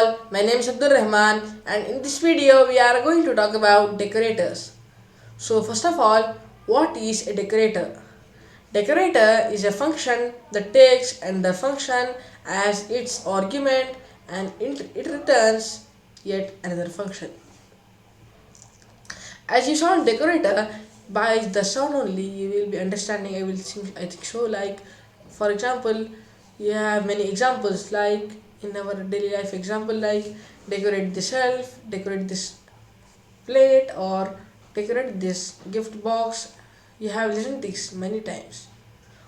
all, my name is Abdul Rahman, and in this video we are going to talk about decorators. So first of all, what is a decorator? Decorator is a function that takes another function as its argument and it returns yet another function. As you saw in decorator, by the sound only you will be understanding. I think so. Like for example, you have many examples like in our daily life example like decorate the shelf, decorate this plate, or decorate this gift box. You have listened this many times.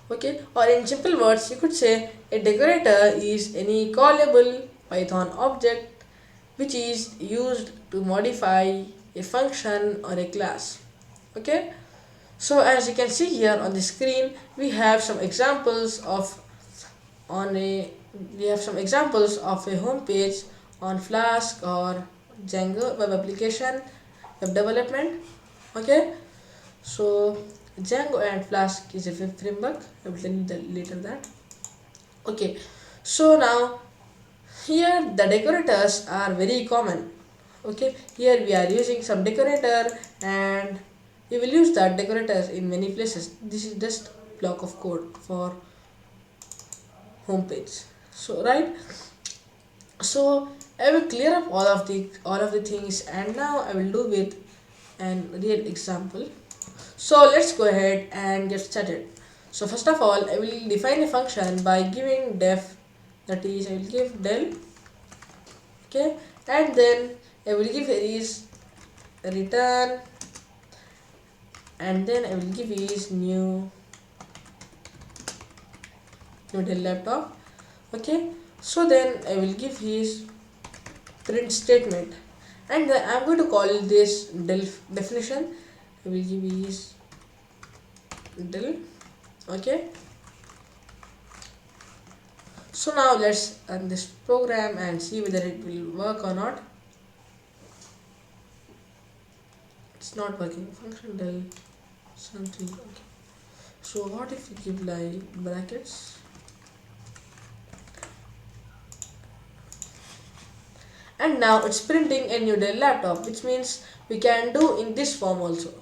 Okay, or in simple words, you could say a decorator is any callable Python object which is used to modify a function or a class. Okay, so as you can see here on the screen, we have some examples of on a we have some examples of a home page on Flask or Django web application web development. Okay, so Django and Flask is a web framework. I will tell you later that. Okay, so now here the decorators are very common. Okay, here we are using some decorator and we will use that decorators in many places. This is just block of code for home page. So right, so I will clear up all of the things and now I will do with an real example. So let's go ahead and get started. So first of all, I will define a function by giving def, that is I will give del. Okay, and then I will give is return, and then I will give is new del laptop. Okay, so then I will give his print statement, and then I'm going to call this del definition. I will give is del. Okay, so now let's run this program and see whether it will work or not. It's not working. Function del something. Okay, so what if we give like brackets, and now it's printing a new Dell laptop, which means we can do in this form also.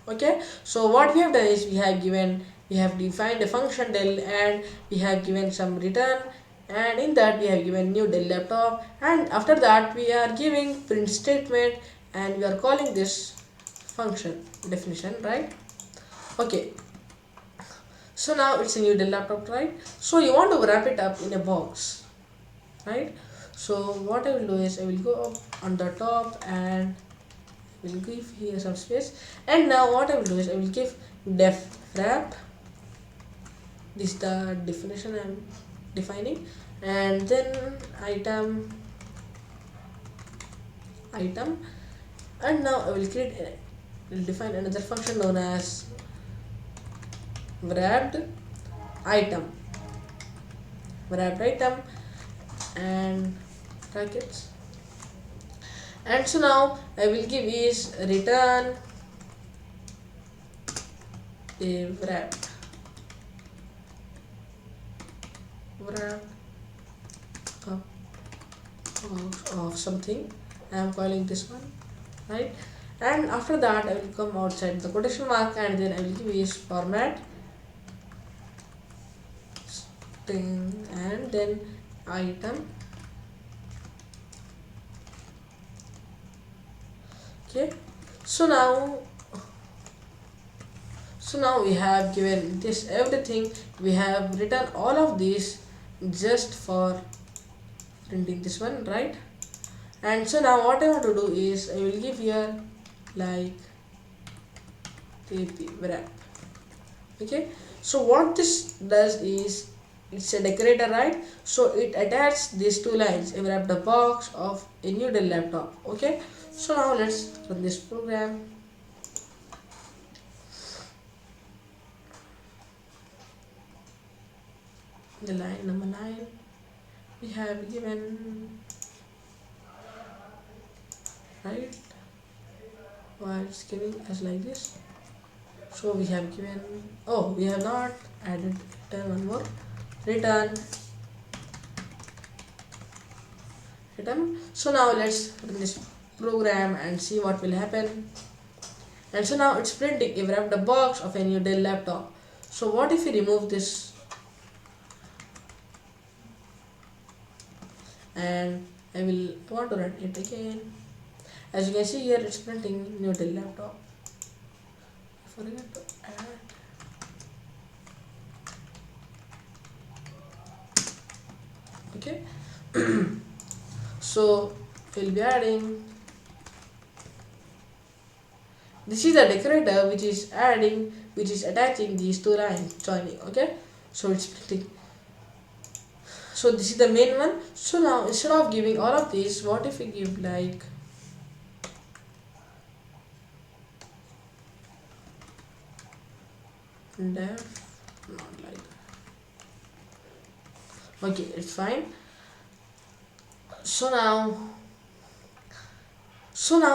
Okay, so what we have done is we have defined a function Dell and we have given some return, and in that we have given new Dell laptop, and after that we are giving print statement and we are calling this function definition, right? Okay, so now it's a new Dell laptop, right? So you want to wrap it up in a box, right? So what I will do is I will go up on the top and will give here some space, and now what I will do is I will give def wrap. This is the definition I am defining, and then item, and now I will define another function known as wrapped item, and brackets, and so now I will give is return a wrap of something. I am calling this one, right? And after that I will come outside the quotation mark and then I will give is format string and then item. Okay, so now we have given this everything. We have written all of these just for printing this one, right? And so now what I want to do is I will give here like TP wrap. Okay, so what this does is it's a decorator, right? So it attached these two lines. I wrap the box of a new Dell laptop. Okay, so now let's run this program. The line number 9 we have given, right? While it's giving us like this, so we have given, oh, we have not added return, one more return item. So now let's run this program and see what will happen. And so now it's printing a wrapped box of a new Dell laptop. So what if we remove this and I will want to run it again. As you can see here, it's printing new Dell laptop. I forget to add. Okay. So we'll be adding. This is the decorator which is attaching these two lines joining. Okay. So it's printing. So this is the main one. So now instead of giving all of these, what if we give like def, not like that. Okay, it's fine. So now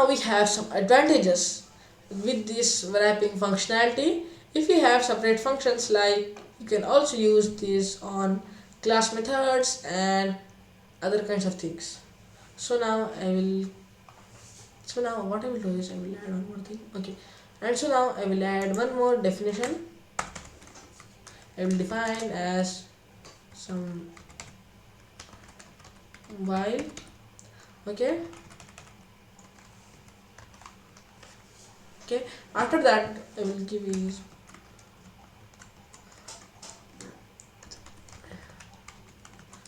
we have some advantages with this wrapping functionality. If you have separate functions, like you can also use this on class methods and other kinds of things. So now what I will do is I will add one more thing. Okay, and so now I will add one more definition. I will define as some while. Okay. Okay, after that I will give you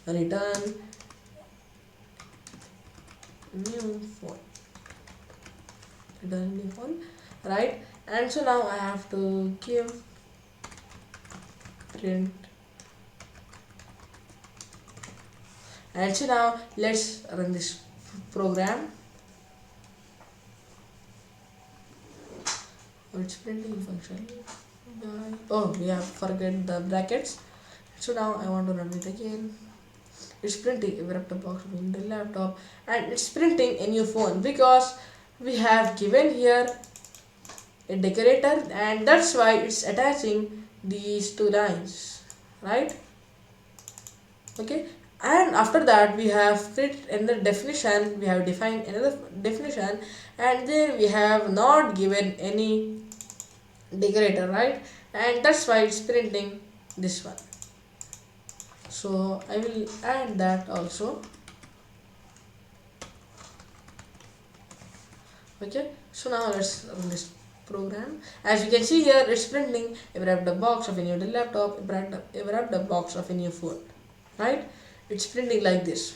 a return new phone, return new phone, right? And so now I have to give print. And so now let's run this program. It's printing function. Oh, we have forget the brackets. So now I want to run it again. It's printing a wrapped box of the laptop and it's printing a new phone because we have given here a decorator and that's why it's attaching these two lines, right? Okay, and after that we have created another definition, we have defined another definition, and then we have not given any decorator, right? And that's why it's printing this one. So I will add that also. Okay, so now let's run this program. As you can see here, it's printing a wrapped box of a new laptop, a wrapped box of a new phone, right? It's printing like this.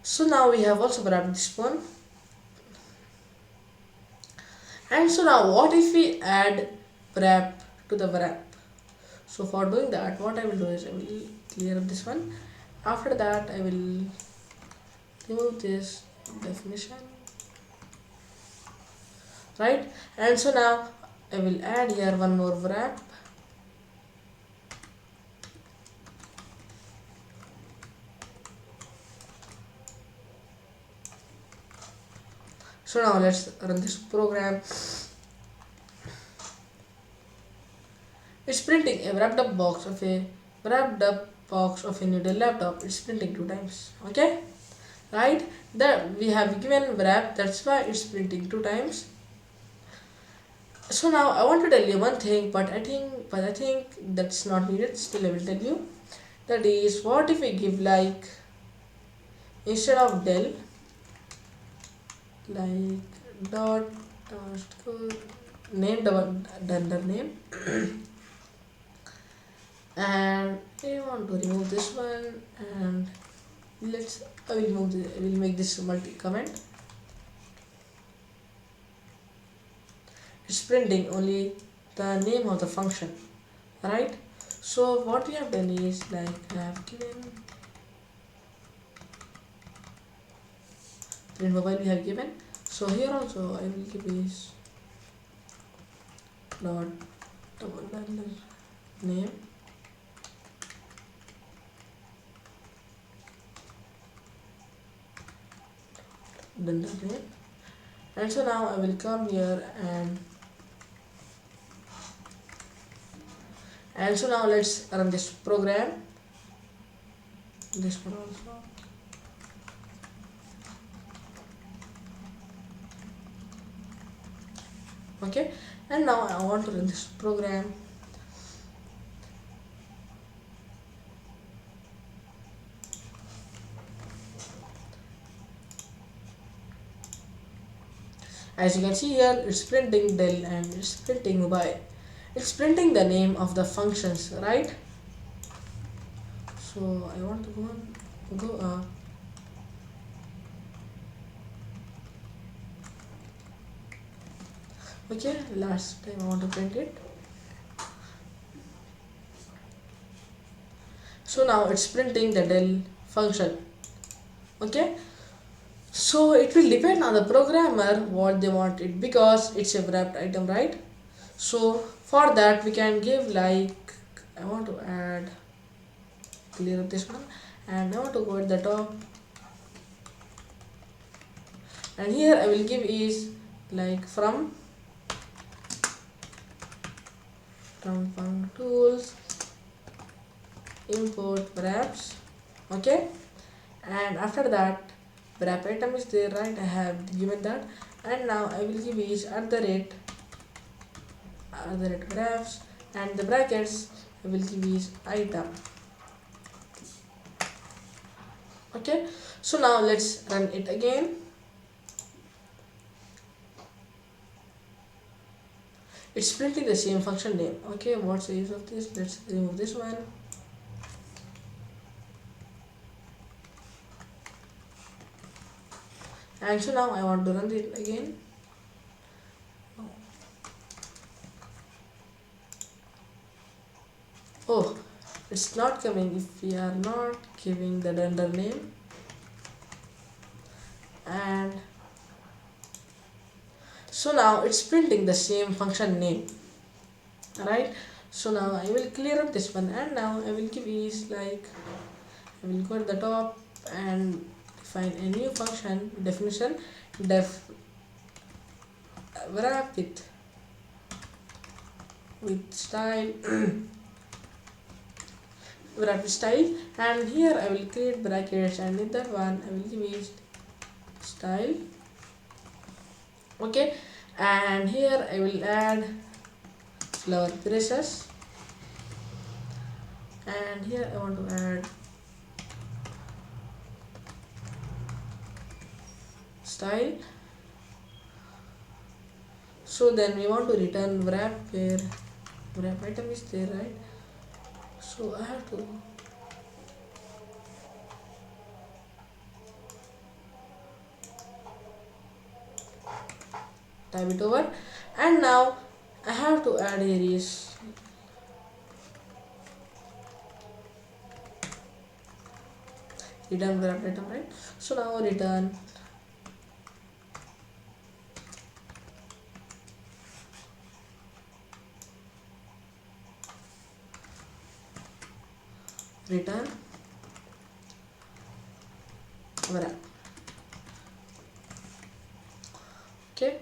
So now we have also wrapped this phone. And so now what if we add wrap to the wrap? So for doing that, what I will do is I will clear up this one. After that, I will remove this definition, right? And so now I will add here one more wrap. So now let's run this program. It's printing a wrapped up box of a new laptop. It's printing 2 times. Okay, right? That we have given wrap. That's why it's printing 2 times. So now I want to tell you one thing, but I think that's not needed. Still, I will tell you. That is, what if we give like instead of del like dot name the name and I want to remove this one and I will make this multi comment. It's printing only the name of the function, right? So what we have done is like I have given print mobile we have given. So here also I will give is dot double name name, and so now I will come here and so now let's run this program. This one also. Okay, and now I want to run this program. As you can see here, it's printing Dell and it's printing mobile. It's printing the name of the functions, right? So I want to go okay, last time I want to print it. So now it's printing the Dell function. Okay, so it will depend on the programmer what they want it, because it's a wrapped item, right? So for that we can give like, I want to add, clear up this one, and I want to go at the top, and here I will give is like from func tools import wraps. Okay, and after that wrap item is there, right? I have given that, and now I will give is at the rate wraps, and the brackets I will give is item. Okay, so now let's run it again. It's printing the same function name. Okay, what's the use of this? Let's remove this one. And so now I want to run it again. Oh, it's not coming if we are not giving the render name. And so now it's printing the same function name, right? So now I will clear up this one, and now I will give is like, I will go to the top and define a new function definition def wrap with style wrap with style, and here I will create brackets, and in that one I will give is style. Okay, and here I will add flower presses, and here I want to add style. So then we want to return wrap, where wrap item is there, right? So I have to type it over, and now I have to add here is return wrap item, right? So now return wrap. Okay,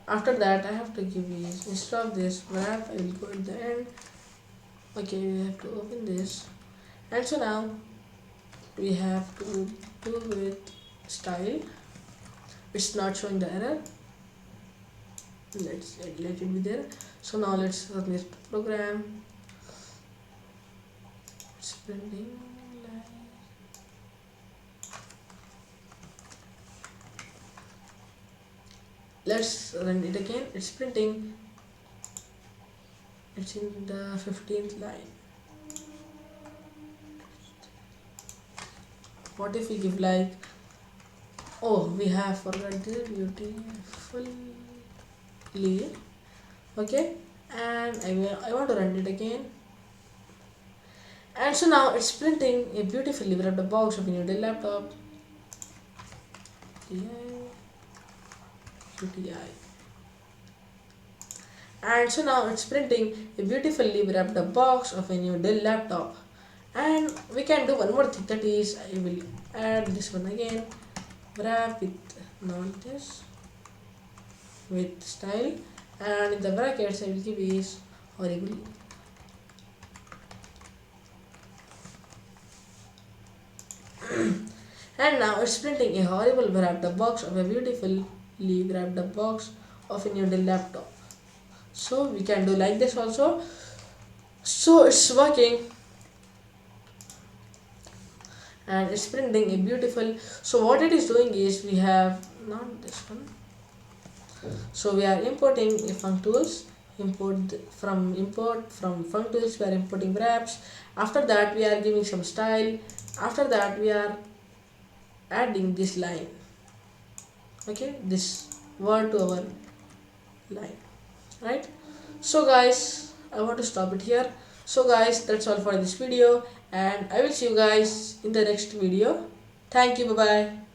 after that I have to give is, instead of this wrap I will go at the end. Okay, we have to open this, and so now we have to do with style. It's not showing the error, let's let it be there. So now let's run this program. It's printing like, let's run it again. It's printing, it's in the 15th line. What if we give like, oh, we have forgot this beautifully. Okay, and I want to run it again, and so now it's printing a beautifully wrapped box of a new Dell laptop. UTI. And so now it's printing a beautifully wrapped box of a new Dell laptop. And we can do one more thing, that is I will add this one again, wrap with not this, with style, and in the brackets I will give is horrible. And now it's printing a horrible wrapped box of a beautifully wrapped box of a new Dell laptop. So we can do like this also. So it's working and it's printing a beautiful. So what it is doing is we have not this one. So we are importing a func tools. Import from func tools. We are importing wraps. After that we are giving some style. After that we are adding this line. Okay, this word to our line, right? So guys, I want to stop it here. So guys, that's all for this video, and I will see you guys in the next video. Thank you. Bye bye.